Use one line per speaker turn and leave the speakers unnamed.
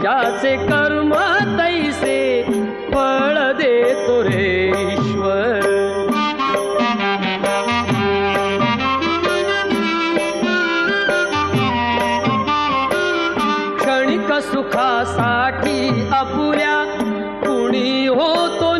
ज्याचे कर्म तैसे फळ देतो रे ईश्वर. क्षणिक सुखासाठी अपुऱ्या कुणी होतो